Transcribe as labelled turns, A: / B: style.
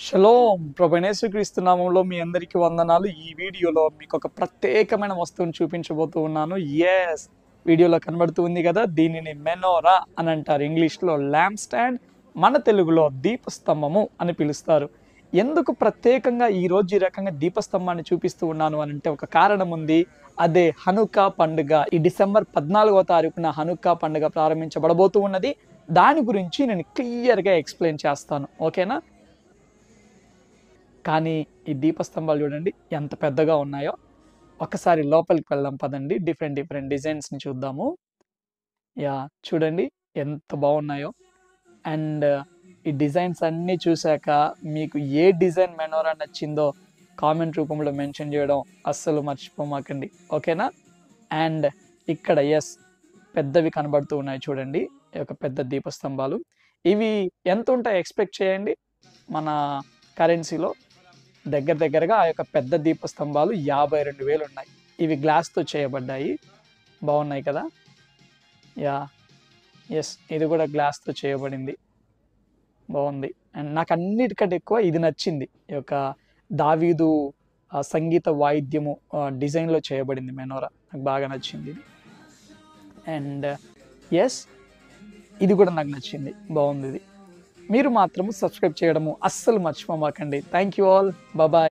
A: Shalom ప్రభునేసుక్రీస్తు నామంలో మీ అందరికీ వందనాలు. ఈ వీడియోలో మీకు ఒక ప్రత్యేకమైన వస్తువును చూపించబోతూ ఉన్నాను. ఎస్, వీడియోలో కనబడుతూ ఉంది కదా, దీనిని మెనోరా అని అంటారు. ఇంగ్లీష్లో ల్యాంప్ స్టాండ్, మన తెలుగులో దీపస్తంభము అని పిలుస్తారు. ఎందుకు ప్రత్యేకంగా ఈరోజు ఈ రకంగా దీపస్తంభాన్ని చూపిస్తూ ఉన్నాను అని అంటే ఒక కారణం ఉంది. అదే హనుకా పండుగ. ఈ డిసెంబర్ 14వ తారీఖున హనుకా పండుగ ప్రారంభించబడబోతూ ఉన్నది. దాని గురించి నేను క్లియర్గా ఎక్స్ప్లెయిన్ చేస్తాను, ఓకేనా? కానీ ఈ దీపస్తంభాలు చూడండి ఎంత పెద్దగా ఉన్నాయో. ఒకసారి లోపలికి వెళ్దాం పదండి. డిఫరెంట్ డిజైన్స్ని చూద్దాము. యా, చూడండి ఎంత బాగున్నాయో. అండ్ ఈ డిజైన్స్ అన్నీ చూశాక మీకు ఏ డిజైన్ మెనోరా నచ్చిందో కామెంట్ రూపంలో మెన్షన్ చేయడం అస్సలు మర్చిపోమాకండి, ఓకేనా? అండ్ ఇక్కడ ఎస్, పెద్దవి కనబడుతూ ఉన్నాయి చూడండి, ఈ యొక్క పెద్ద దీపస్తంభాలు. ఇవి ఎంత ఉంటాయి ఎక్స్పెక్ట్ చేయండి. మన కరెన్సీలో దగ్గరగా ఆ యొక్క పెద్ద దీపస్తంభాలు 52,000 ఉన్నాయి. ఇవి గ్లాస్తో చేయబడ్డాయి. బాగున్నాయి కదా? యా, ఎస్, ఇది కూడా గ్లాస్తో చేయబడింది. బాగుంది. అండ్ నాకు అన్నిటికంటే ఎక్కువ ఇది నచ్చింది. ఈ యొక్క దావీదు సంగీత వాయిద్యము డిజైన్లో చేయబడింది మెనోరా. నాకు బాగా నచ్చింది. అండ్ ఎస్, ఇది కూడా నాకు నచ్చింది, బాగుంది ఇది. మీరు మాత్రము సబ్స్క్రైబ్ చేయడము అస్సలు మర్చిపోమాకండి. Thank you all, bye.